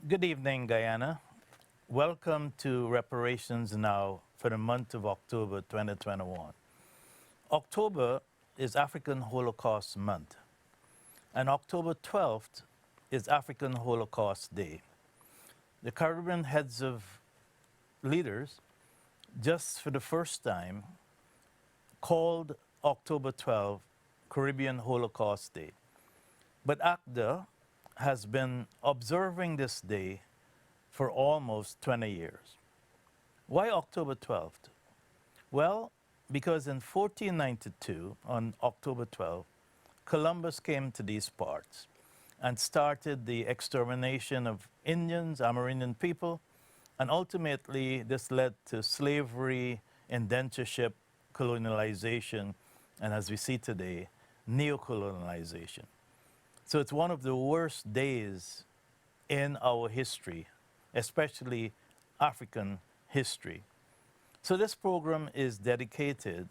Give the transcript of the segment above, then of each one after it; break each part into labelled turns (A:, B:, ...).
A: Good evening, Guyana. Welcome to Reparations Now for the month of October 2021. October is African Holocaust Month, and October 12th is African Holocaust Day. The Caribbean heads of leaders just for the first time called October 12th Caribbean Holocaust Day. But ACDA has been observing this day for almost 20 years. Why October 12th? Well, because in 1492, on October 12th, Columbus came to these parts and started the extermination of Indians, Amerindian people, and ultimately this led to slavery, indentureship, colonialization, and as we see today, neocolonialization. So it's one of the worst days in our history, especially African history. So this program is dedicated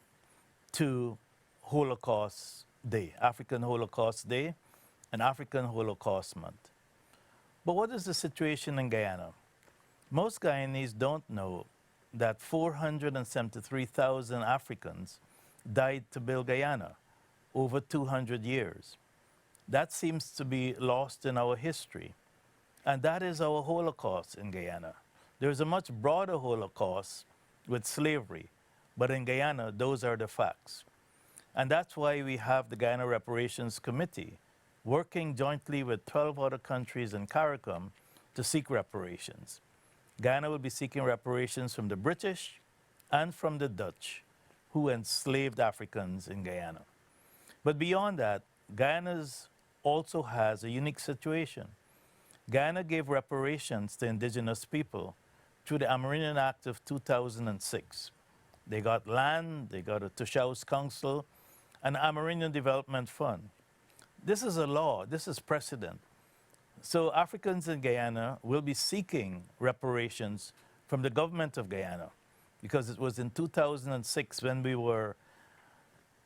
A: to Holocaust Day, African Holocaust Day, and African Holocaust Month. But what is the situation in Guyana? Most Guyanese don't know that 473,000 Africans died to build Guyana over 200 years. That seems to be lost in our history. And that is our Holocaust in Guyana. There's a much broader Holocaust with slavery, but in Guyana, those are the facts. And that's why we have the Guyana Reparations Committee working jointly with 12 other countries in CARICOM to seek reparations. Guyana will be seeking reparations from the British and from the Dutch, who enslaved Africans in Guyana. But beyond that, Guyana also has a unique situation. Guyana gave reparations to indigenous people through the Amerindian Act of 2006. They got land, they got a Tushaus Council, an Amerindian Development Fund. This is a law, this is precedent. So Africans in Guyana will be seeking reparations from the government of Guyana because it was in 2006 when we were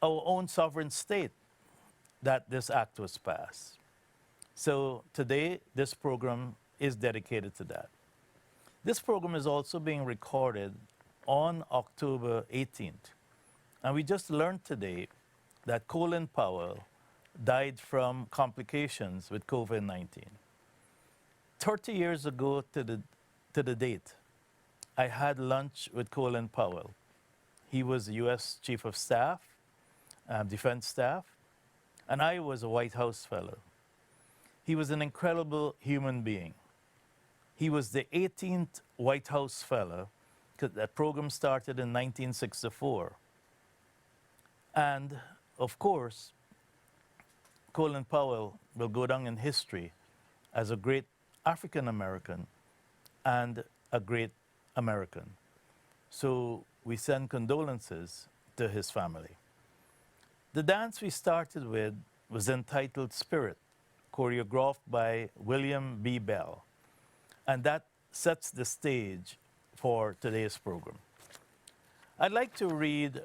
A: our own sovereign state that this act was passed. So today, this program is dedicated to that. This program is also being recorded on October 18th. And we just learned today that Colin Powell died from complications with COVID-19. 30 years ago to the date, I had lunch with Colin Powell. He was the U.S. Chief of Staff, Defense Staff, and I was a White House fellow. He was an incredible human being. He was the 18th White House fellow, because that program started in 1964. And of course, Colin Powell will go down in history as a great African American and a great American. So we send condolences to his family. The dance we started with was entitled Spirit, choreographed by William B. Bell. And that sets the stage for today's program. I'd like to read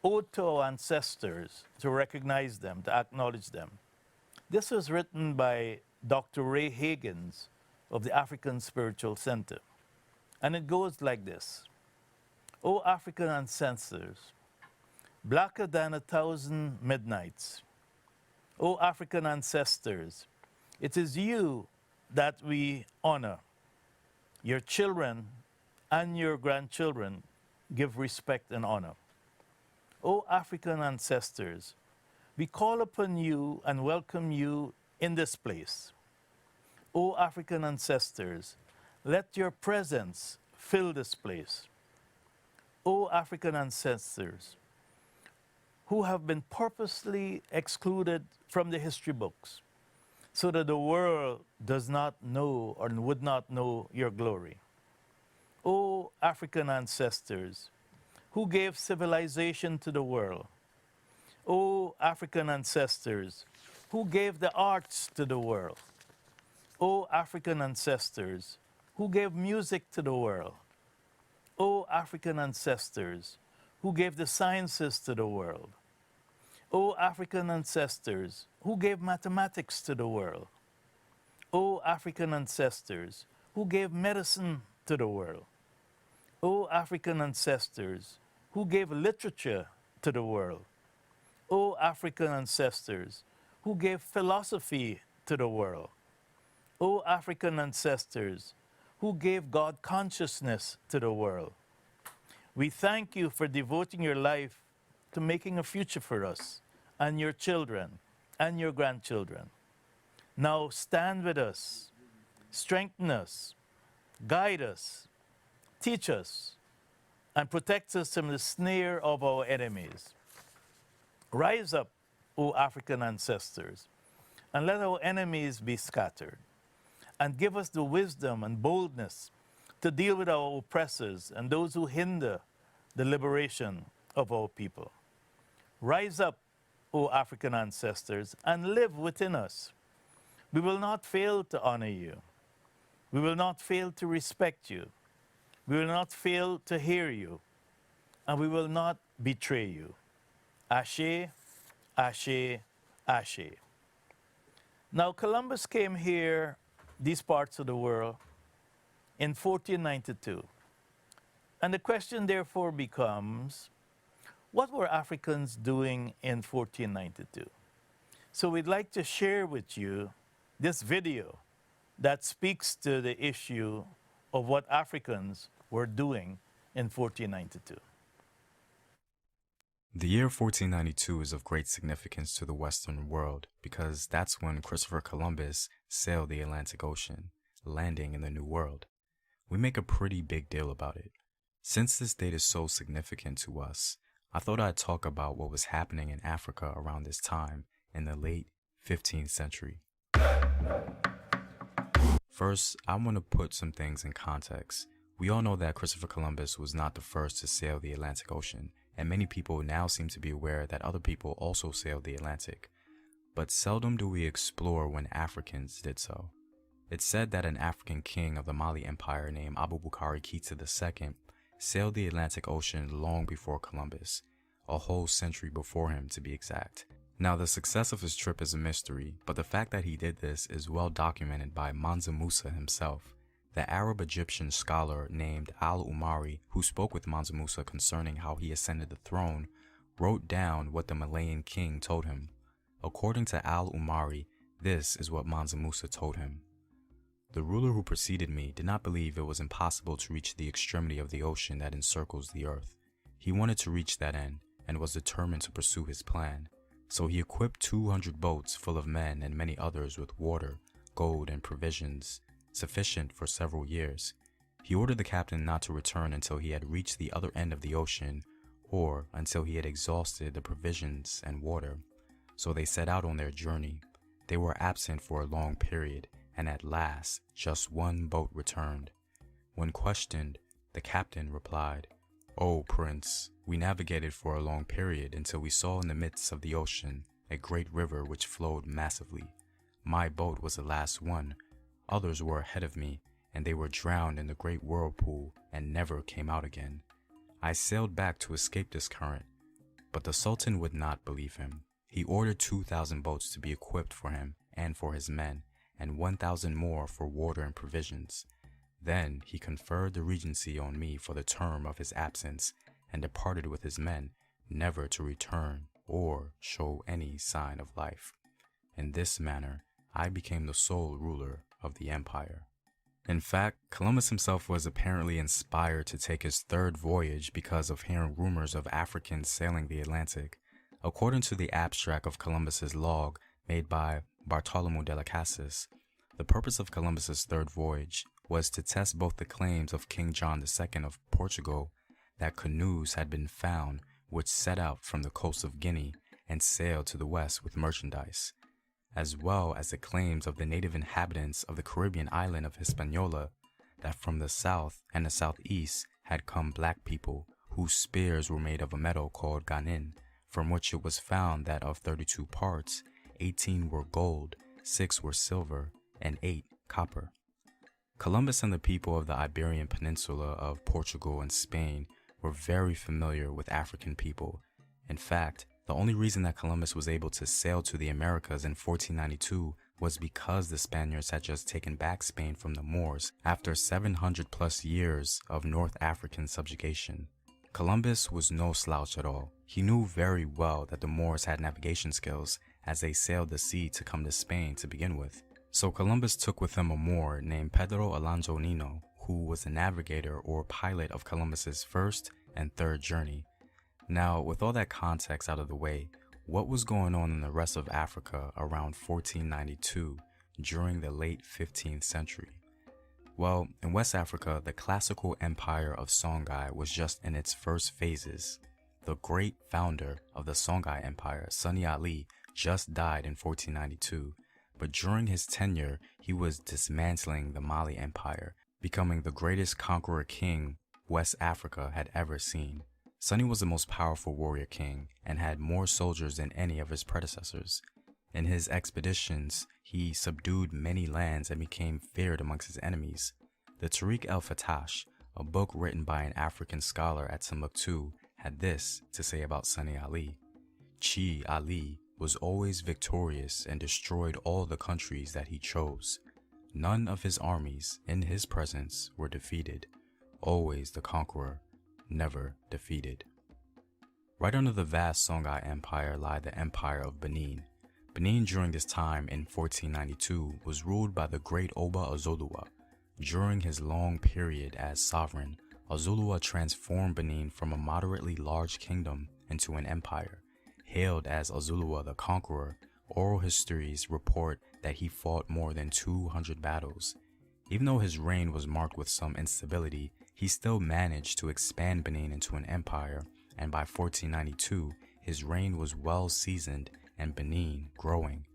A: Ode to Our Ancestors to recognize them, to acknowledge them. This was written by Dr. Ray Higgins of the African Spiritual Center. And it goes like this. O African ancestors, blacker than 1,000 midnights. O African ancestors, it is you that we honor. Your children and your grandchildren give respect and honor. O African ancestors, we call upon you and welcome you in this place. O African ancestors, let your presence fill this place. O African ancestors, who have been purposely excluded from the history books so that the world does not know or would not know your glory. O African ancestors, who gave civilization to the world. O African ancestors, who gave the arts to the world. O African ancestors, who gave music to the world. O African ancestors, who gave the sciences to the world. O African ancestors, who gave mathematics to the world. O African ancestors who gave medicine to the world. O African ancestors who gave literature to the world. O African ancestors who gave philosophy to the world. O African ancestors who gave God consciousness to the world. We thank you for devoting your life to making a future for us and your children and your grandchildren. Now stand with us, strengthen us, guide us, teach us, and protect us from the snare of our enemies. Rise up, O African ancestors, and let our enemies be scattered, and give us the wisdom and boldness to deal with our oppressors and those who hinder the liberation of our people. Rise up, O African ancestors, and live within us. We will not fail to honor you. We will not fail to respect you. We will not fail to hear you. And we will not betray you. Ashe, Ashe, Ashe. Now, Columbus came here, these parts of the world, in 1492. And the question therefore becomes, what were Africans doing in 1492? So we'd like to share with you this video that speaks to the issue of what Africans were doing in 1492.
B: The year 1492 is of great significance to the Western world because that's when Christopher Columbus sailed the Atlantic Ocean, landing in the New World. We make a pretty big deal about it. Since this date is so significant to us, I thought I'd talk about what was happening in Africa around this time in the late 15th century. First, I want to put some things in context. We all know that Christopher Columbus was not the first to sail the Atlantic Ocean, and many people now seem to be aware that other people also sailed the Atlantic. But seldom do we explore when Africans did so. It's said that an African king of the Mali Empire named Abubakar Keita II sailed the Atlantic Ocean long before Columbus, a whole century before him to be exact. Now, the success of his trip is a mystery, but the fact that he did this is well documented by Mansa Musa himself. The Arab-Egyptian scholar named al-Umari, who spoke with Mansa Musa concerning how he ascended the throne, wrote down what the Malayan king told him. According to al-Umari, this is what Mansa Musa told him. The ruler who preceded me did not believe it was impossible to reach the extremity of the ocean that encircles the earth. He wanted to reach that end and was determined to pursue his plan. So he equipped 200 boats full of men and many others with water, gold, and provisions, sufficient for several years. He ordered the captain not to return until he had reached the other end of the ocean, or until he had exhausted the provisions and water. So they set out on their journey. They were absent for a long period, and at last just one boat returned. When questioned, the captain replied, "O Prince, we navigated for a long period until we saw in the midst of the ocean a great river which flowed massively. My boat was the last one. Others were ahead of me, and they were drowned in the great whirlpool and never came out again. I sailed back to escape this current." But the Sultan would not believe him. He ordered 2,000 boats to be equipped for him and for his men, and 1,000 more for water and provisions. Then he conferred the regency on me for the term of his absence, and departed with his men, never to return or show any sign of life. In this manner, I became the sole ruler of the empire. In fact, Columbus himself was apparently inspired to take his third voyage because of hearing rumors of Africans sailing the Atlantic. According to the abstract of Columbus's log made by Bartolomeu de las Casas, the purpose of Columbus's third voyage was to test both the claims of King John II of Portugal that canoes had been found which set out from the coast of Guinea and sailed to the west with merchandise, as well as the claims of the native inhabitants of the Caribbean island of Hispaniola that from the south and the southeast had come black people whose spears were made of a metal called ganin, from which it was found that of 32 parts, 18 were gold, 6 were silver, and 8 copper. Columbus and the people of the Iberian Peninsula of Portugal and Spain were very familiar with African people. In fact, the only reason that Columbus was able to sail to the Americas in 1492 was because the Spaniards had just taken back Spain from the Moors after 700 plus years of North African subjugation. Columbus was no slouch at all. He knew very well that the Moors had navigation skills as they sailed the sea to come to Spain to begin with. So Columbus took with him a Moor named Pedro Alonso Nino, who was the navigator or pilot of Columbus's first and third journey. Now, with all that context out of the way, what was going on in the rest of Africa around 1492 during the late 15th century? Well, in West Africa, the classical empire of Songhai was just in its first phases. The great founder of the Songhai Empire, Sunni Ali, just died in 1492, but during his tenure, he was dismantling the Mali Empire, becoming the greatest conqueror king West Africa had ever seen. Sunni was the most powerful warrior king and had more soldiers than any of his predecessors. In his expeditions, he subdued many lands and became feared amongst his enemies. The Tariq el-Fatash, a book written by an African scholar at Timbuktu, had this to say about Sunni Ali. Chi Ali was always victorious and destroyed all the countries that he chose. None of his armies in his presence were defeated. Always the conqueror, never defeated. Right under the vast Songhai Empire lie the Empire of Benin. Benin during this time in 1492 was ruled by the great Oba Ozoluwa. During his long period as sovereign, Ozoluwa transformed Benin from a moderately large kingdom into an empire. Hailed as Ozoluwa the Conqueror, oral histories report that he fought more than 200 battles. Even though his reign was marked with some instability, he still managed to expand Benin into an empire, and by 1492, his reign was well seasoned and Benin growing.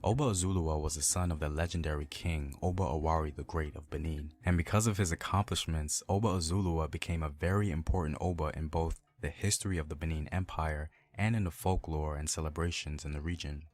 B: Oba Ozuluwa was the son of the legendary king Oba Awari the Great of Benin, and because of his accomplishments, Oba Ozuluwa became a very important Oba in both the history of the Benin Empire and in the folklore and celebrations in the region.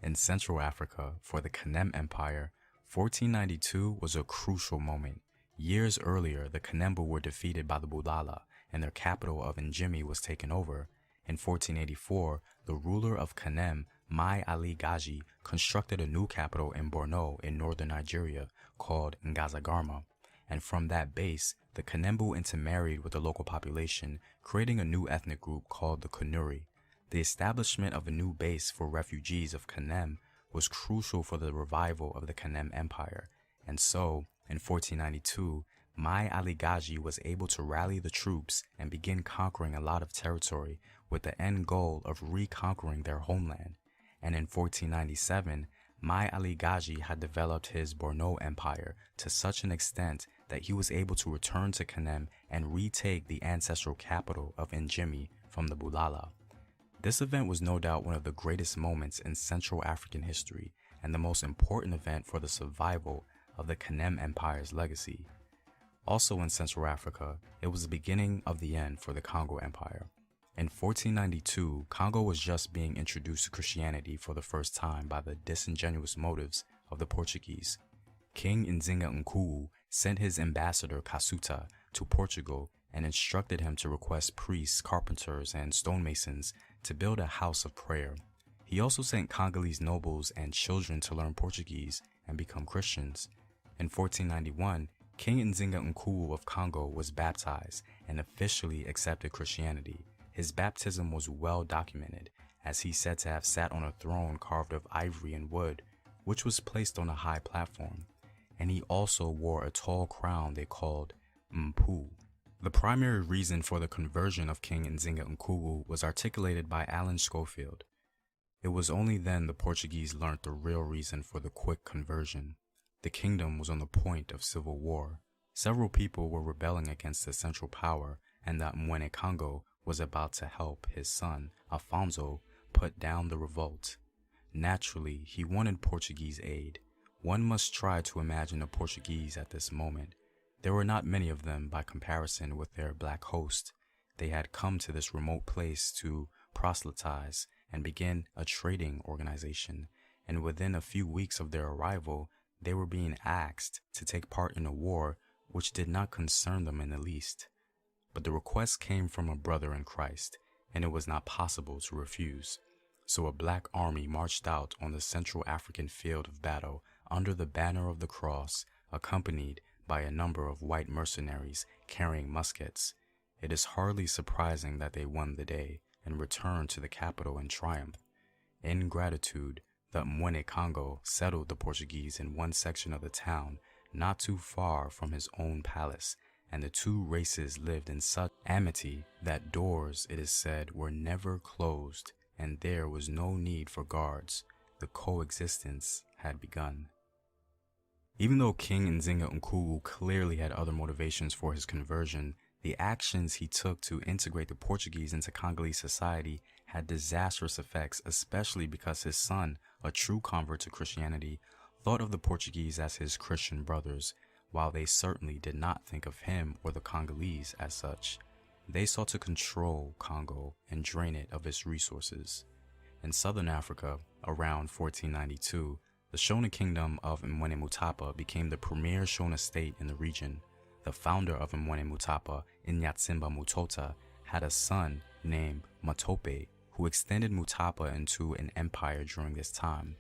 B: In Central Africa, for the Kanem Empire, 1492 was a crucial moment. Years earlier, the Kanembu were defeated by the Bulala, and their capital of Njimi was taken over. In 1484, the ruler of Kanem, Mai Ali Gaji, constructed a new capital in Borno in northern Nigeria called Ngazagarma, and from that base, the Kanembu intermarried with the local population, creating a new ethnic group called the Kanuri. The establishment of a new base for refugees of Kanem was crucial for the revival of the Kanem Empire, and so, in 1492, Mai Ali Gaji was able to rally the troops and begin conquering a lot of territory with the end goal of reconquering their homeland. And in 1497, Mai Ali Gaji had developed his Borno Empire to such an extent that he was able to return to Kanem and retake the ancestral capital of Njimi from the Bulala. This event was no doubt one of the greatest moments in Central African history and the most important event for the survival of the Kanem Empire's legacy. Also in Central Africa, it was the beginning of the end for the Congo Empire. In 1492, Congo was just being introduced to Christianity for the first time by the disingenuous motives of the Portuguese. King Nzinga Nkuwu sent his ambassador Kasuta to Portugal and instructed him to request priests, carpenters, and stonemasons to build a house of prayer. He also sent Congolese nobles and children to learn Portuguese and become Christians. In 1491, King Nzinga Nkuwu of Congo was baptized and officially accepted Christianity. His baptism was well documented, as he's said to have sat on a throne carved of ivory and wood, which was placed on a high platform, and he also wore a tall crown they called mpu. The primary reason for the conversion of King Nzinga Nkuwu was articulated by Alan Schofield. It was only then the Portuguese learnt the real reason for the quick conversion. The kingdom was on the point of civil war. Several people were rebelling against the central power, and that Mwene Congo was about to help his son, Afonso, put down the revolt. Naturally, he wanted Portuguese aid. One must try to imagine the Portuguese at this moment. There were not many of them by comparison with their black host. They had come to this remote place to proselytize and begin a trading organization, and within a few weeks of their arrival, they were being asked to take part in a war which did not concern them in the least. But the request came from a brother in Christ, and it was not possible to refuse. So a black army marched out on the Central African field of battle under the banner of the cross, accompanied by a number of white mercenaries carrying muskets. It is hardly surprising that they won the day and returned to the capital in triumph. In gratitude, the Mwene Congo settled the Portuguese in one section of the town, not too far from his own palace, and the two races lived in such amity that doors, it is said, were never closed, and there was no need for guards. The coexistence had begun. Even though King Nzinga Nkugu clearly had other motivations for his conversion, the actions he took to integrate the Portuguese into Congolese society had disastrous effects, especially because his son, a true convert to Christianity, thought of the Portuguese as his Christian brothers, while they certainly did not think of him or the Congolese as such. They sought to control Congo and drain it of its resources. In southern Africa, around 1492, the Shona kingdom of Mwene Mutapa became the premier Shona state in the region. The founder of Mwene Mutapa, Inyatsimba Mutota, had a son named Matope, who extended Mutapa into an empire during this time.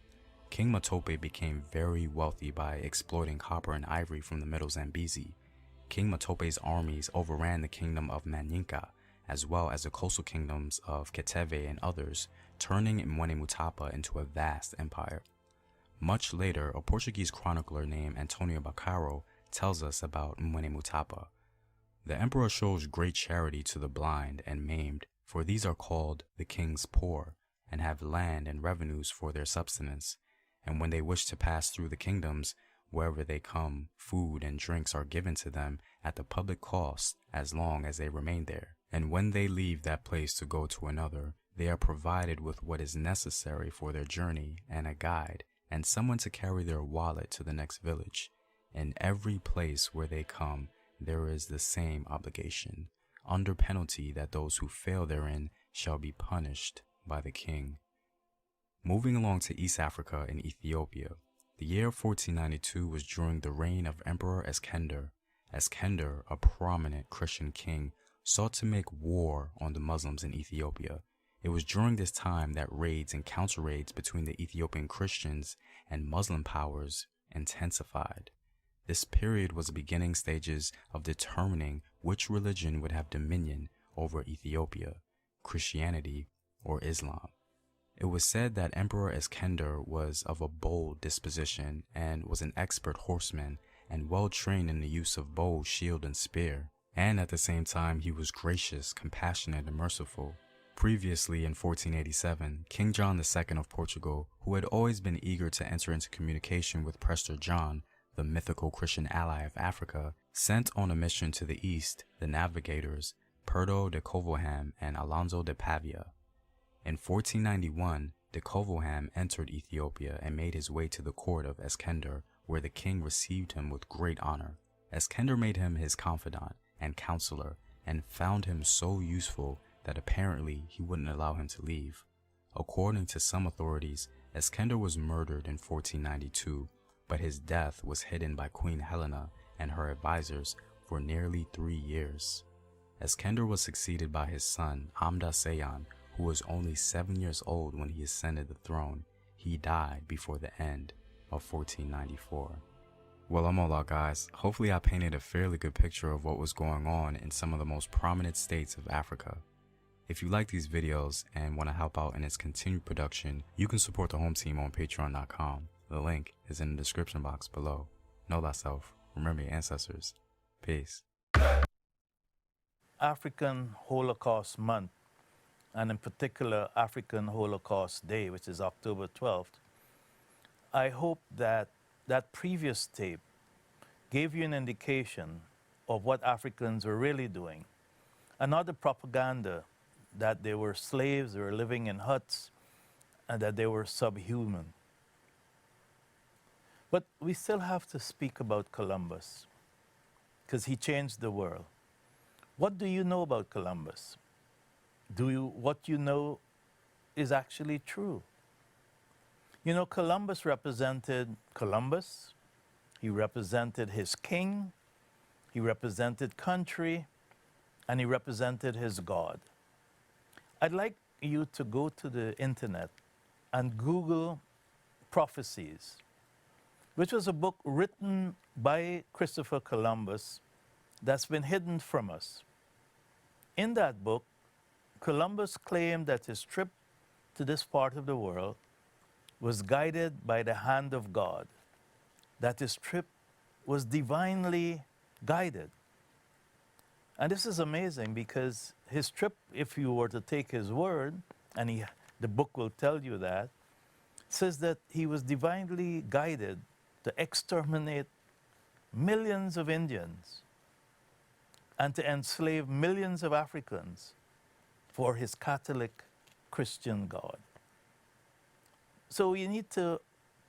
B: King Matope became very wealthy by exploiting copper and ivory from the Middle Zambezi. King Matope's armies overran the kingdom of Manyinka, as well as the coastal kingdoms of Keteve and others, turning Mwene Mutapa into a vast empire. Much later, a Portuguese chronicler named Antonio Baccaro tells us about Mwene Mutapa. The emperor shows great charity to the blind and maimed, for these are called the king's poor, and have land and revenues for their subsistence. And when they wish to pass through the kingdoms, wherever they come, food and drinks are given to them at the public cost as long as they remain there. And when they leave that place to go to another, they are provided with what is necessary for their journey and a guide, and someone to carry their wallet to the next village. In every place where they come, there is the same obligation, under penalty that those who fail therein shall be punished by the king. Moving along to East Africa and Ethiopia, the year 1492 was during the reign of Emperor Eskender. Eskender, a prominent Christian king, sought to make war on the Muslims in Ethiopia. It was during this time that raids and counter-raids between the Ethiopian Christians and Muslim powers intensified. This period was the beginning stages of determining which religion would have dominion over Ethiopia, Christianity or Islam. It was said that Emperor Eskender was of a bold disposition and was an expert horseman and well trained in the use of bow, shield, and spear. And at the same time, he was gracious, compassionate, and merciful. Previously, in 1487, King John II of Portugal, who had always been eager to enter into communication with Prester John, the mythical Christian ally of Africa, sent on a mission to the east the navigators Perdo de Covilham and Alonso de Pavia. In 1491, de Covilham entered Ethiopia and made his way to the court of Eskender, where the king received him with great honor. Eskender made him his confidant and counselor and found him so useful that apparently he wouldn't allow him to leave. According to some authorities, Eskender was murdered in 1492, but his death was hidden by Queen Helena and her advisors for nearly 3 years. Eskender was succeeded by his son, Hamda Seyan, who was only 7 years old when he ascended the throne. He died before the end of 1494. Well, I'm all out, guys. Hopefully I painted a fairly good picture of what was going on in some of the most prominent states of Africa. If you like these videos and want to help out in its continued production, you can support the home team on patreon.com. The link is in the description box below. Know thyself. Remember your ancestors. Peace.
A: African Holocaust Month, and in particular African Holocaust Day, which is October 12th, I hope that that previous tape gave you an indication of what Africans were really doing, and not the propaganda that they were slaves, they were living in huts, and that they were subhuman. But we still have to speak about Columbus, because he changed the world. What do you know about Columbus? What you know is actually true? You know, Columbus represented Columbus, he represented his king, he represented country, and he represented his God. I'd like you to go to the internet and Google Prophecies, which was a book written by Christopher Columbus that's been hidden from us. In that book, Columbus claimed that his trip to this part of the world was guided by the hand of God, that his trip was divinely guided. And this is amazing because his trip, if you were to take his word, and the book will tell you that, says that he was divinely guided to exterminate millions of Indians and to enslave millions of Africans for his Catholic Christian God. So you need to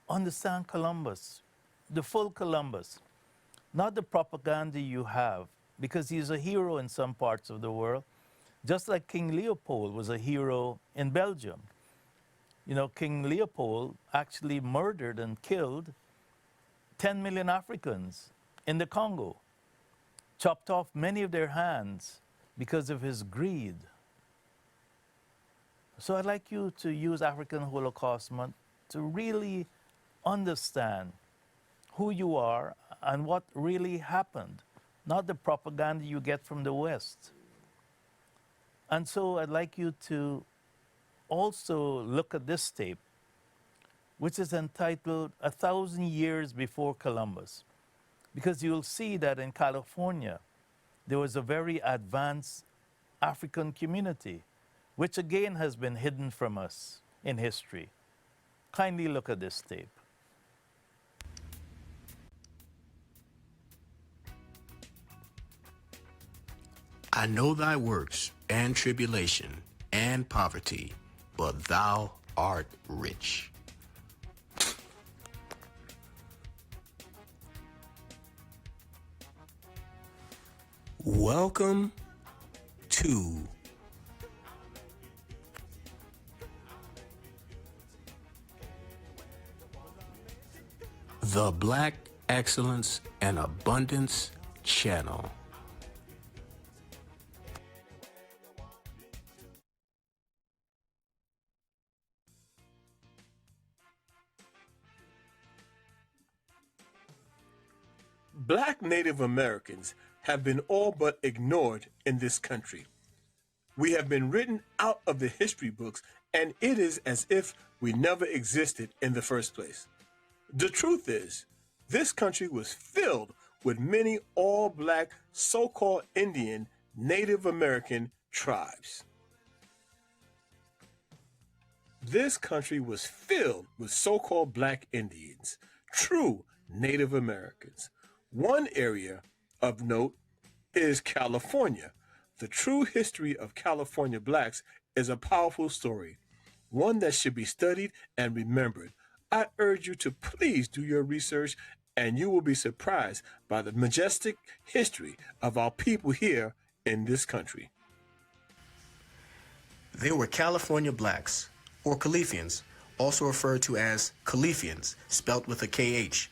A: understand Columbus, the full Columbus, not the propaganda you have, because he's a hero in some parts of the world, just like King Leopold was a hero in Belgium. You know, King Leopold actually murdered and killed 10 million Africans in the Congo, chopped off many of their hands because of his greed. So I'd like you to use African Holocaust Month to really understand who you are and what really happened, not the propaganda you get from the West. And so I'd like you to also look at this tape, which is entitled 1,000 Years Before Columbus, because you'll see that in California, there was a very advanced African community, which again has been hidden from us in history. Kindly look at this tape.
C: I know thy works and tribulation and poverty, but thou art rich. Welcome to the Black Excellence and Abundance Channel.
D: Black Native Americans have been all but ignored in this country. We have been written out of the history books, and it is as if we never existed in the first place. The truth is, this country was filled with many all-black so-called Indian Native American tribes. This country was filled with so-called black Indians, true Native Americans. One area of note is California. The true history of California Blacks is a powerful story, one that should be studied and remembered. I urge you to please do your research, and you will be surprised by the majestic history of our people here in this country.
C: They were California Blacks, or Khalifians, also referred to as Khalifians, spelt with a KH.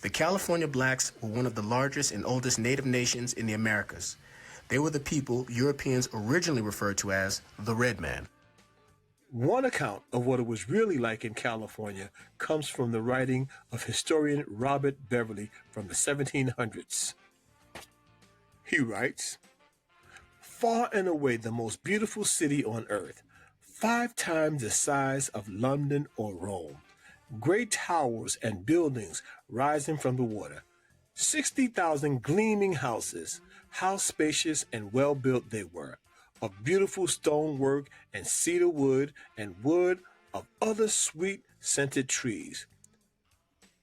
C: The California Blacks were one of the largest and oldest native nations in the Americas. They were the people Europeans originally referred to as the Red Man.
D: One account of what it was really like in California comes from the writing of historian Robert Beverly from the 1700s. He writes, "Far and away the most beautiful city on earth, 5 times the size of London or Rome, great towers and buildings rising from the water, 60,000 gleaming houses, how spacious and well built they were, of beautiful stonework and cedar wood and wood of other sweet scented trees.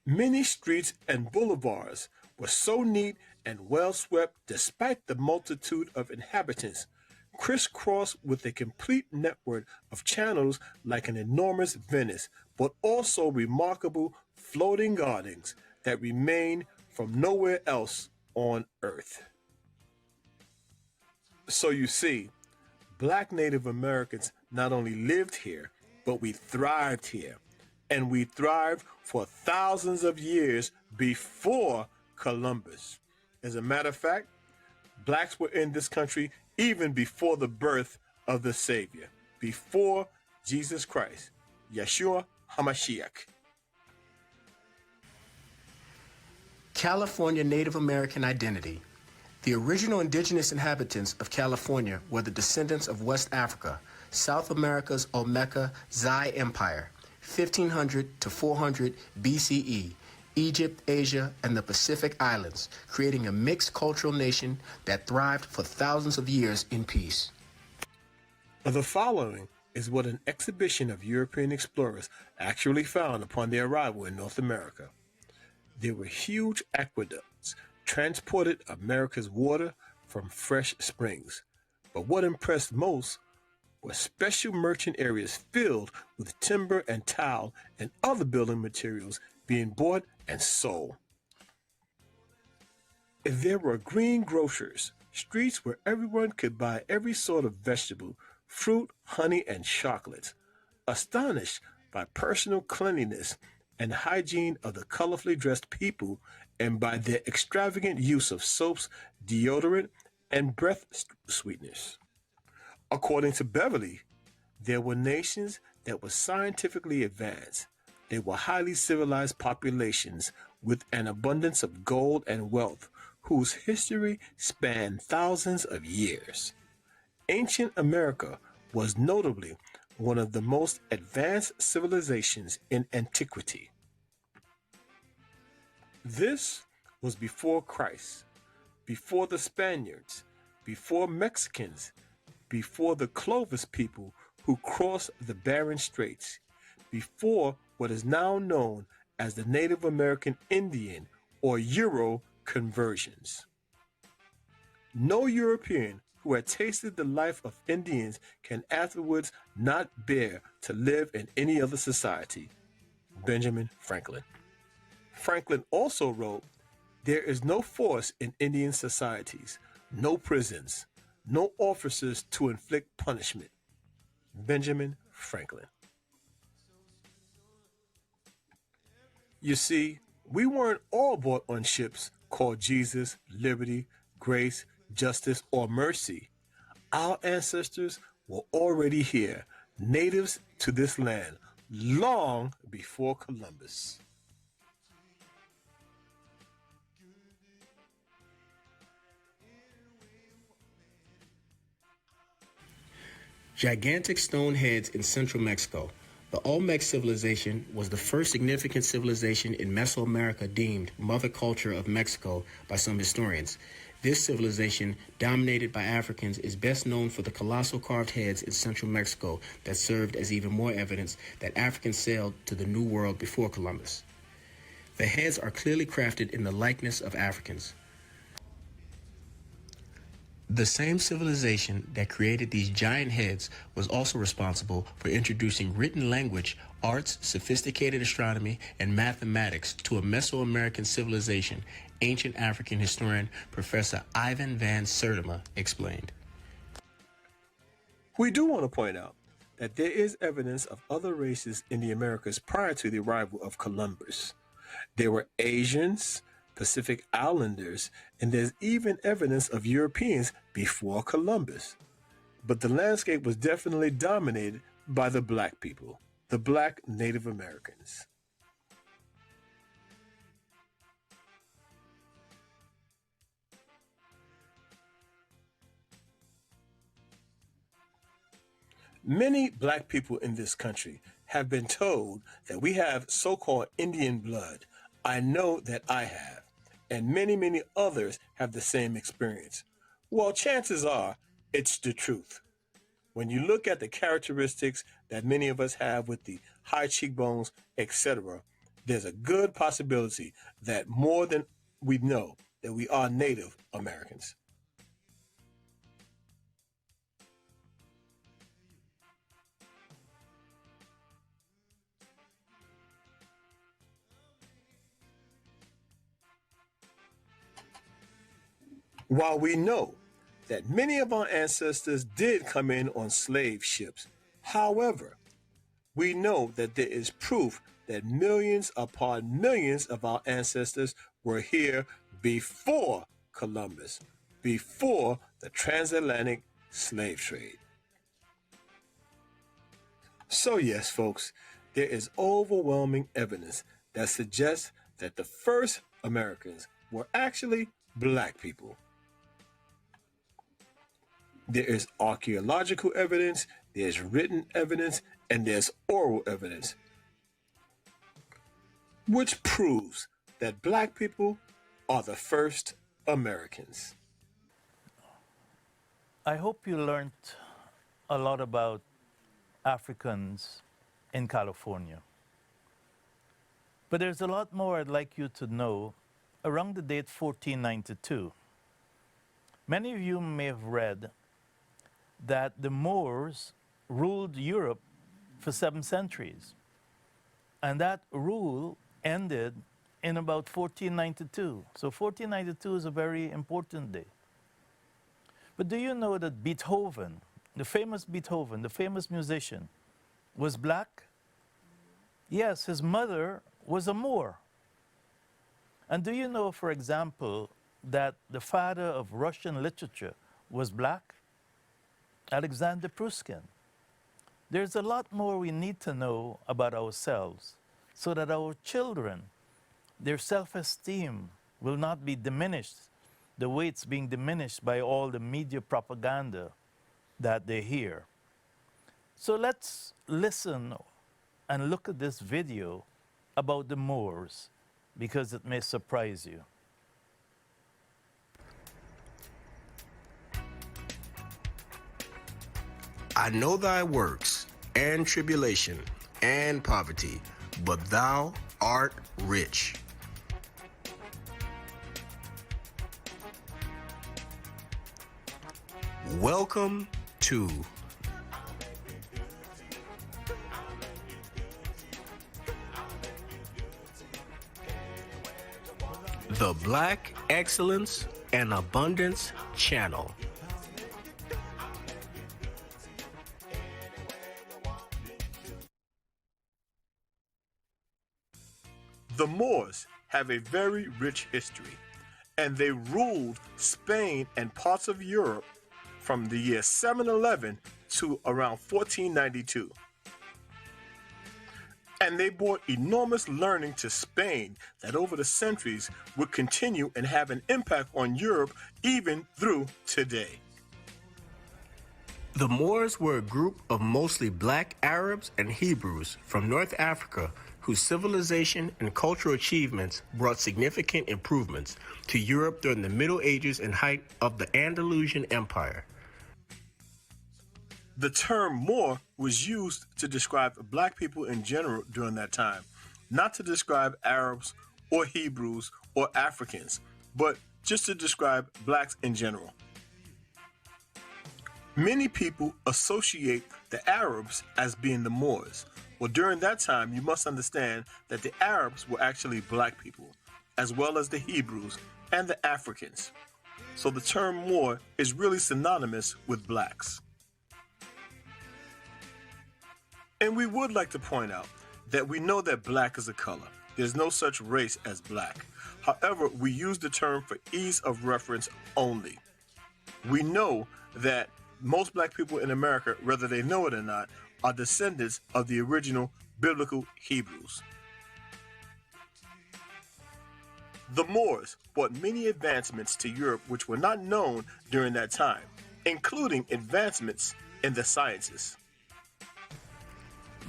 D: Many streets and boulevards were so neat and well swept despite the multitude of inhabitants, crisscrossed with a complete network of channels like an enormous Venice, but also remarkable floating gardens that remain from nowhere else on earth." So you see, Black Native Americans not only lived here, but we thrived here. And we thrived for thousands of years before Columbus. As a matter of fact, blacks were in this country even before the birth of the Savior. before Jesus Christ, Yeshua HaMashiach.
C: California Native American identity. The original indigenous inhabitants of California were the descendants of West Africa, South America's Olmeca Zai Empire, 1500 to 400 BCE, Egypt, Asia, and the Pacific Islands, creating a mixed cultural nation that thrived for thousands of years in peace.
D: The following is what an exhibition of European explorers actually found upon their arrival in North America. There were huge aqueducts transported America's water from fresh springs. But what impressed most were special merchant areas filled with timber and tile and other building materials being bought and sold. There were green grocers, streets where everyone could buy every sort of vegetable, fruit, honey, and chocolate. Astonished by personal cleanliness and hygiene of the colorfully dressed people and by their extravagant use of soaps, deodorant, and breath sweeteners. According to Beverly, there were nations that were scientifically advanced. They were highly civilized populations with an abundance of gold and wealth whose history spanned thousands of years. Ancient America was notably one of the most advanced civilizations in antiquity. This was before Christ, before the Spaniards, before Mexicans, before the Clovis people who crossed the Bering Straits, before what is now known as the Native American Indian or Euro conversions. No European who had tasted the life of Indians can afterwards not bear to live in any other society. Benjamin Franklin. Franklin also wrote, "There is no force in Indian societies, no prisons, no officers to inflict punishment." Benjamin Franklin. You see, we weren't all brought on ships called Jesus, Liberty, Grace, Justice, or Mercy. Our ancestors were already here, natives to this land, long before Columbus.
C: Gigantic stone heads in central Mexico. The Olmec civilization was the first significant civilization in Mesoamerica deemed mother culture of Mexico by some historians. This civilization, dominated by Africans, is best known for the colossal carved heads in central Mexico that served as even more evidence that Africans sailed to the New World before Columbus. The heads are clearly crafted in the likeness of Africans. The same civilization that created these giant heads was also responsible for introducing written language, arts, sophisticated astronomy, and mathematics to a Mesoamerican civilization, ancient African historian Professor Ivan van Sertima explained.
D: We do want to point out that there is evidence of other races in the Americas prior to the arrival of Columbus. There were Asians, Pacific Islanders, and there's even evidence of Europeans before Columbus. But the landscape was definitely dominated by the black people, the black Native Americans. Many black people in this country have been told that we have so-called Indian blood. I know that I have, and many others have the same experience. Well, chances are it's the truth. When you look at the characteristics that many of us have with the high cheekbones, etc., there's a good possibility that more than we know that we are Native Americans. While we know that many of our ancestors did come in on slave ships, however, we know that there is proof that millions upon millions of our ancestors were here before Columbus, before the transatlantic slave trade. So yes, folks, there is overwhelming evidence that suggests that the first Americans were actually black people. There is archaeological evidence, there's written evidence, and there's oral evidence, which proves that black people are the first Americans.
A: I hope you learned a lot about Africans in California. But there's a lot more I'd like you to know around the date 1492. Many of you may have read that the Moors ruled Europe for 7 centuries. And that rule ended in about 1492. So 1492 is a very important day. But do you know that Beethoven, the famous musician, was black? Yes, his mother was a Moor. And do you know, for example, that the father of Russian literature was black? Alexander Pushkin. There's a lot more we need to know about ourselves so that our children, their self-esteem will not be diminished the way it's being diminished by all the media propaganda that they hear. So let's listen and look at this video about the Moors because it may surprise you.
C: I know thy works, and tribulation, and poverty, but thou art rich. Welcome to the Black Excellence and Abundance Channel.
D: The Moors have a very rich history, and they ruled Spain and parts of Europe from the year 711 to around 1492. And they brought enormous learning to Spain that over the centuries would continue and have an impact on Europe even through today.
C: The Moors were a group of mostly black Arabs and Hebrews from North Africa whose civilization and cultural achievements brought significant improvements to Europe during the Middle Ages and height of the Andalusian Empire.
D: The term Moor was used to describe black people in general during that time, not to describe Arabs or Hebrews or Africans, but just to describe blacks in general. Many people associate the Arabs as being the Moors. Well, during that time, you must understand that the Arabs were actually black people, as well as the Hebrews and the Africans. So the term Moor is really synonymous with blacks. And we would like to point out that we know that black is a color. There's no such race as black. However, we use the term for ease of reference only. We know that most black people in America, whether they know it or not, are descendants of the original biblical Hebrews. The Moors brought many advancements to Europe which were not known during that time, including advancements in the sciences.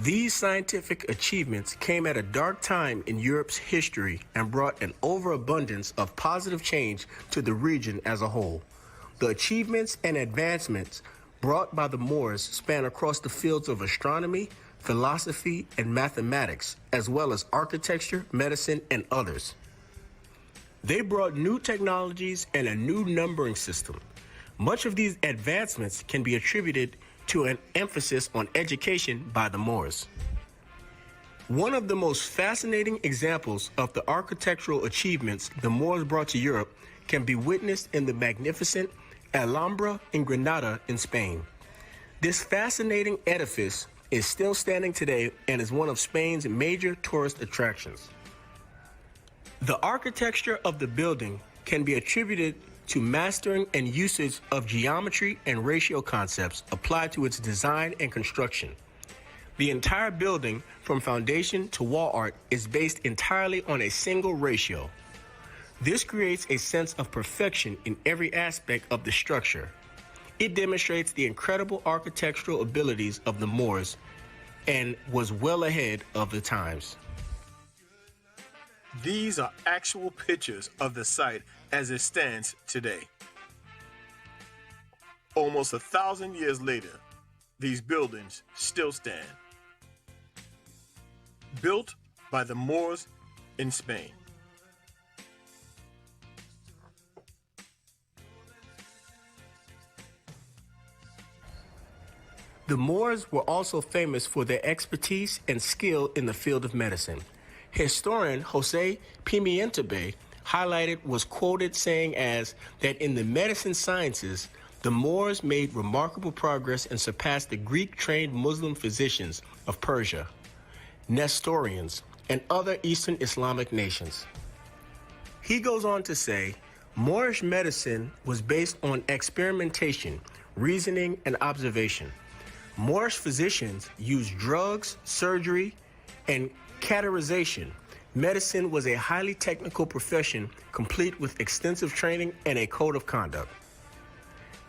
C: These scientific achievements came at a dark time in Europe's history and brought an overabundance of positive change to the region as a whole. The achievements and advancements brought by the Moors span across the fields of astronomy, philosophy, and mathematics, as well as architecture, medicine, and others. They brought new technologies and a new numbering system. Much of these advancements can be attributed to an emphasis on education by the Moors. One of the most fascinating examples of the architectural achievements the Moors brought to Europe can be witnessed in the magnificent Alhambra in Granada in Spain. This fascinating edifice is still standing today and is one of Spain's major tourist attractions. The architecture of the building can be attributed to mastering and usage of geometry and ratio concepts applied to its design and construction. The entire building, from foundation to wall art, is based entirely on a single ratio. This creates a sense of perfection in every aspect of the structure. It demonstrates the incredible architectural abilities of the Moors and was well ahead of the times.
D: These are actual pictures of the site as it stands today. Almost 1,000 years later, these buildings still stand. Built by the Moors in Spain.
C: The Moors were also famous for their expertise and skill in the field of medicine. Historian Jose Pimienta highlighted was quoted saying as that in the medicine sciences, the Moors made remarkable progress and surpassed the Greek-trained Muslim physicians of Persia, Nestorians, and other Eastern Islamic nations. He goes on to say, Moorish medicine was based on experimentation, reasoning, and observation. Moorish physicians used drugs, surgery, and cauterization. Medicine was a highly technical profession, complete with extensive training and a code of conduct.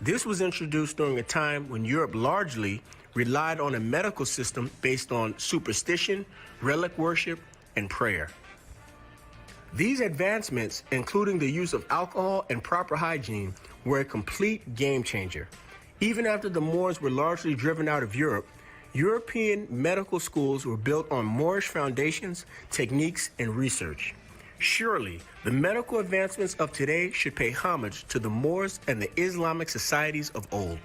C: This was introduced during a time when Europe largely relied on a medical system based on superstition, relic worship, and prayer. These advancements, including the use of alcohol and proper hygiene, were a complete game changer. Even after the Moors were largely driven out of Europe, European medical schools were built on Moorish foundations, techniques, and research. Surely, the medical advancements of today should pay homage to the Moors and the Islamic societies of old.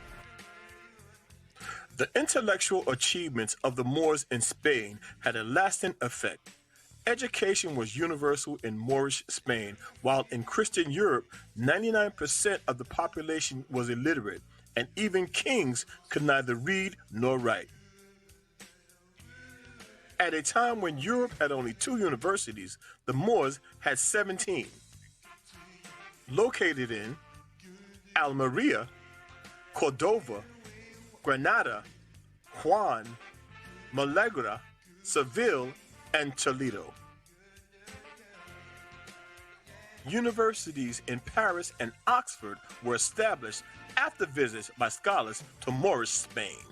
D: The intellectual achievements of the Moors in Spain had a lasting effect. Education was universal in Moorish Spain, while in Christian Europe, 99% of the population was illiterate, and even kings could neither read nor write. At a time when Europe had only 2 universities, the Moors had 17. Located in Almeria, Cordova, Granada, Juan, Malagra, Seville, and Toledo. Universities in Paris and Oxford were established after visits by scholars to Moorish Spain.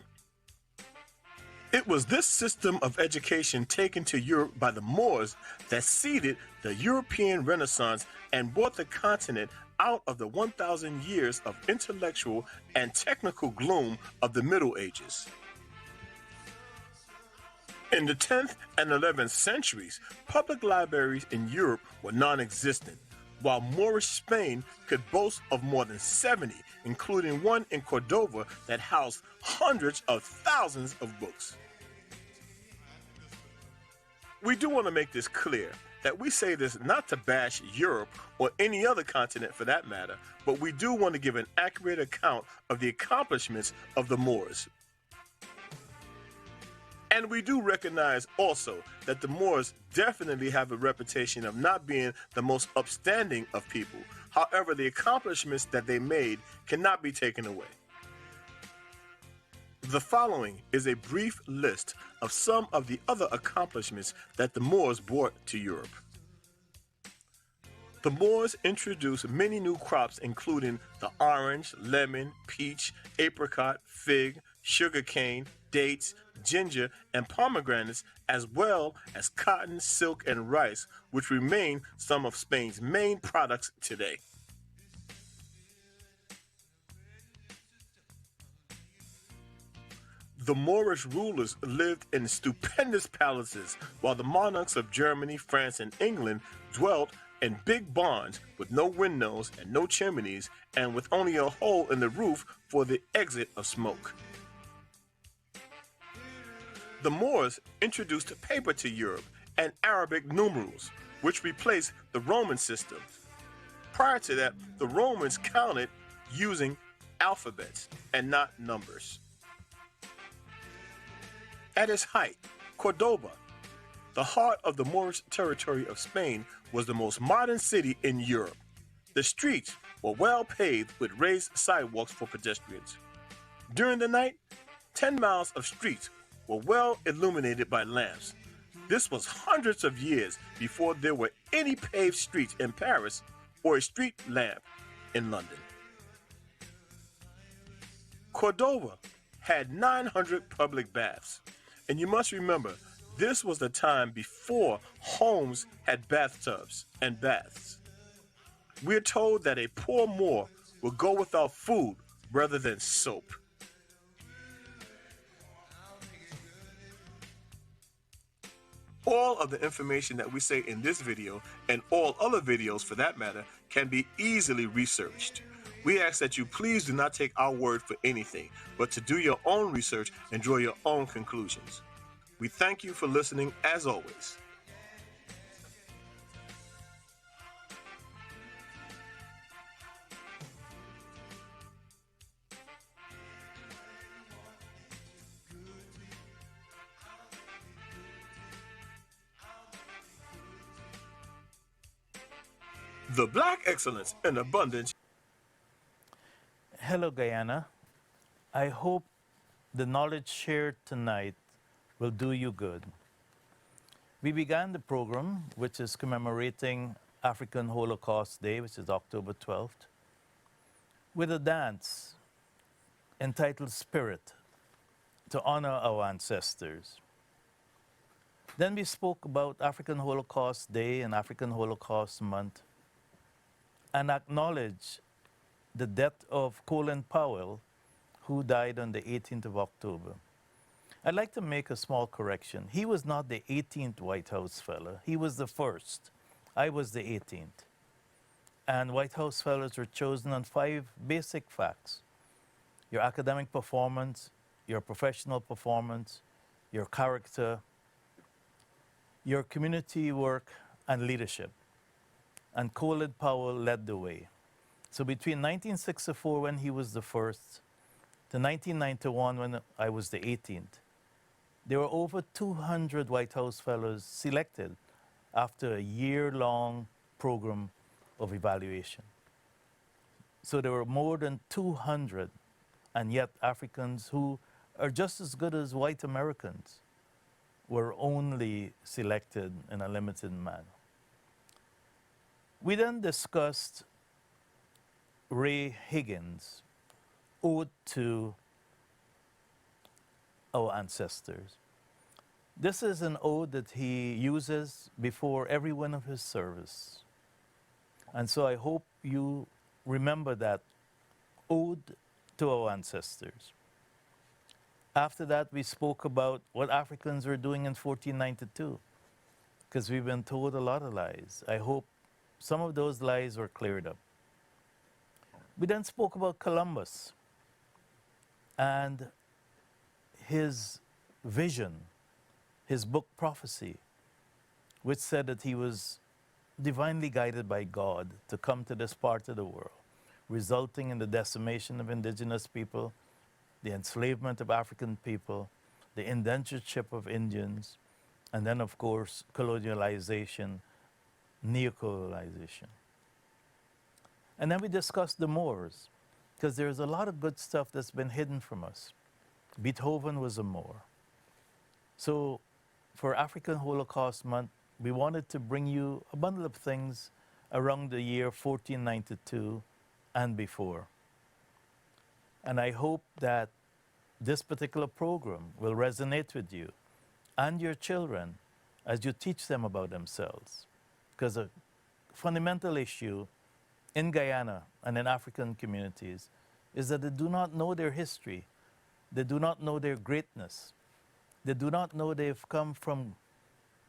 D: It was this system of education taken to Europe by the Moors that seeded the European Renaissance and brought the continent out of the 1,000 years of intellectual and technical gloom of the Middle Ages. In the 10th and 11th centuries, public libraries in Europe were non-existent, while Moorish Spain could boast of more than 70, including one in Cordova that housed hundreds of thousands of books. We do want to make this clear that we say this not to bash Europe or any other continent for that matter, but we do want to give an accurate account of the accomplishments of the Moors. And we do recognize also that the Moors definitely have a reputation of not being the most upstanding of people. However, the accomplishments that they made cannot be taken away. The following is a brief list of some of the other accomplishments that the Moors brought to Europe. The Moors introduced many new crops including the orange, lemon, peach, apricot, fig, sugarcane, dates, ginger, and pomegranates, as well as cotton, silk, and rice, which remain some of Spain's main products today. The Moorish rulers lived in stupendous palaces, while the monarchs of Germany, France, and England dwelt in big barns with no windows and no chimneys, and with only a hole in the roof for the exit of smoke. The Moors introduced paper to Europe and Arabic numerals, which replaced the Roman system. Prior to that, the Romans counted using alphabets and not numbers. At its height, Cordoba, the heart of the Moorish territory of Spain, was the most modern city in Europe. The streets were well paved with raised sidewalks for pedestrians. During the night, 10 miles of streets were well illuminated by lamps. This was hundreds of years before there were any paved streets in Paris or a street lamp in London. Cordova had 900 public baths. And you must remember, this was the time before homes had bathtubs and baths. We're told that a poor Moor would go without food rather than soap. All of the information that we say in this video, and all other videos for that matter, can be easily researched. We ask that you please do not take our word for anything, but to do your own research and draw your own conclusions. We thank you for listening as always. The Black Excellence in Abundance.
A: Hello, Guyana. I hope the knowledge shared tonight will do you good. We began the program, which is commemorating African Holocaust Day, which is October 12th, with a dance entitled Spirit to honor our ancestors. Then we spoke about African Holocaust Day and African Holocaust Month and acknowledged the death of Colin Powell, who died on the 18th of October. I'd like to make a small correction. He was not the 18th White House fellow. He was the first. I was the 18th. And White House fellows were chosen on 5 basic facts: your academic performance, your professional performance, your character, your community work, and leadership. And Colin Powell led the way. So between 1964, when he was the first, to 1991, when I was the 18th, there were over 200 White House fellows selected after a year-long program of evaluation. So there were more than 200, and yet Africans who are just as good as white Americans were only selected in a limited manner. We then discussed Ray Higgins' ode to our ancestors. This is an ode that he uses before every one of his service. And so I hope you remember that ode to our ancestors. After that, we spoke about what Africans were doing in 1492, because we've been told a lot of lies. I hope some of those lies were cleared up. We then spoke about Columbus and his vision, his book Prophecy, which said that he was divinely guided by God to come to this part of the world, resulting in the decimation of indigenous people, the enslavement of African people, the indentureship of Indians, and then, of course, colonialization, neocolonization. And then we discussed the Moors, because there's a lot of good stuff that's been hidden from us. Beethoven was a Moor. So for African Holocaust Month, we wanted to bring you a bundle of things around the year 1492 and before. And I hope that this particular program will resonate with you and your children as you teach them about themselves. Because a fundamental issue in Guyana and in African communities is that they do not know their history. They do not know their greatness. They do not know they've come from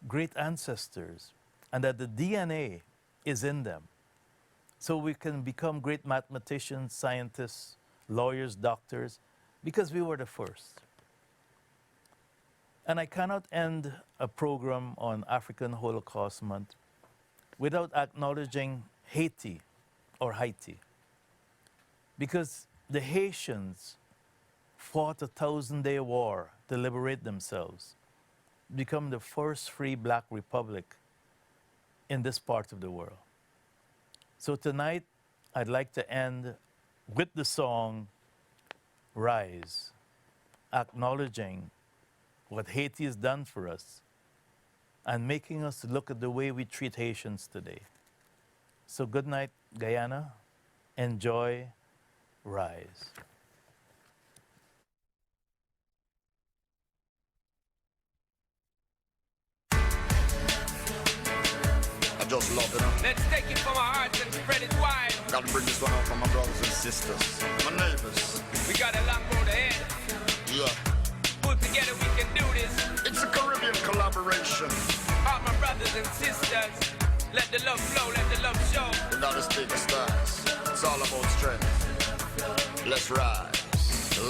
A: great ancestors and that the DNA is in them. So we can become great mathematicians, scientists, lawyers, doctors, because we were the first. And I cannot end a program on African Holocaust Month without acknowledging Haiti or Haiti. Because the Haitians fought a 1,000-day war to liberate themselves, become the first free black republic in this part of the world. So tonight, I'd like to end with the song Rise, acknowledging what Haiti has done for us, and making us look at the way we treat Haitians today. So good night, Guyana. Enjoy, rise.
E: I just love it, huh?
F: Let's take it from our hearts and spread it wide.
E: Gotta bring this one out for my brothers and sisters, my neighbors.
F: We got a long road ahead.
E: Yeah.
F: Pull together, we can do this.
E: It's a Caribbean collaboration.
F: All my brothers and sisters, let the love flow, let the love show.
E: Without the speaker stars, it's all about strength. Let's rise.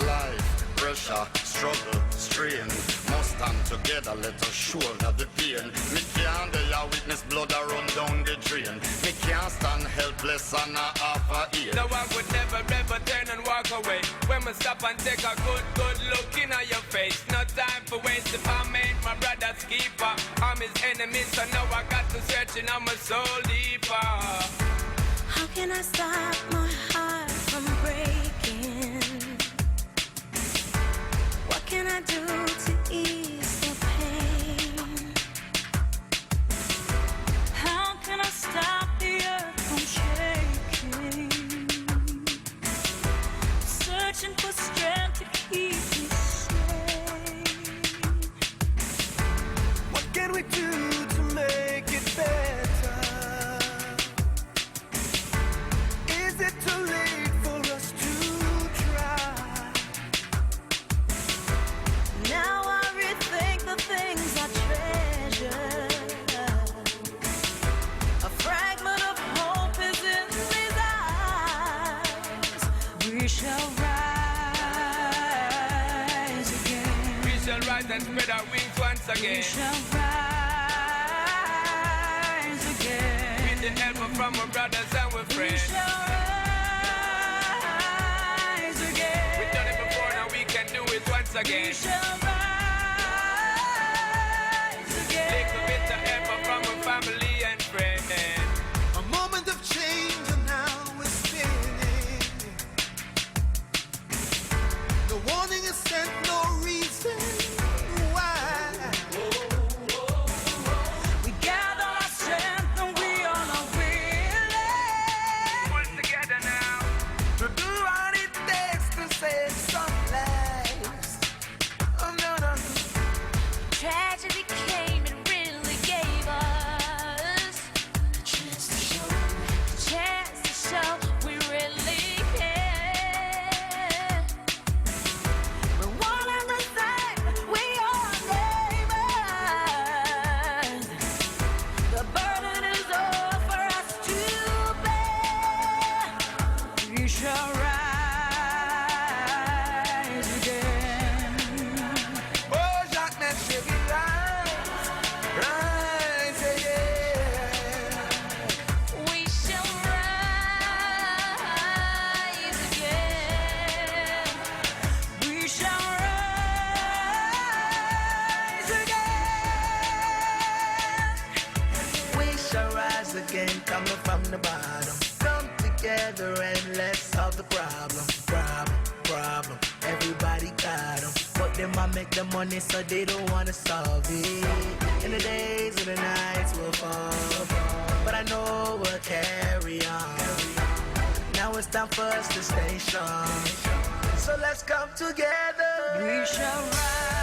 E: Life, pressure, struggle, strain. Must stand together, let us shoulder the pain. Me can't dare witness blood a run down the drain. Me can't stand helpless and a half a ear.
F: No one would never ever turn and walk away. When we stop and take a good look in your face. No time for waste. If I made my brother's keeper, I'm his enemy, so now I got to searching on my soul deeper.
G: How can I stop my heart from breaking? What can I do to ease the pain? How can I stop the earth from shaking? Searching for strength to keep me safe.
H: What can we do to make it better? Is it too late for us to try?
G: Now I rethink the things I treasure. A fragment of hope is in these eyes. We shall rise again.
F: We shall rise and spread our wings once
G: We
F: again.
G: shall rise again.
F: With the help from our brothers and our
G: We
F: friends.
G: shall rise again.
F: We've done it before, now we can do it once
G: We
F: again.
G: shall rise again.
F: Little bit of help from our family and friends.
H: A moment of change and now we're spinning. The warning is sent, no reason why.
G: We gather our strength and we all are willing.
F: Pull together now.
H: To do what it takes to save some lives. Oh no, no.
G: Tragedy came and really gave us a chance to show we really care. We're one and the same, we are neighbors. The burden is all for us to bear. We shall rise again.
H: Oh, Jacques, let's shake it rise again.
G: We shall rise again. We shall rise again.
H: We shall rise again, coming from the bottom. Come together and let's solve the problem. Problem. Everybody got them. But them I make the money so they don't want to solve it. And the days and the nights will fall. But I know we'll carry on. Now it's time for us to stay strong. So let's come together.
G: We shall rise.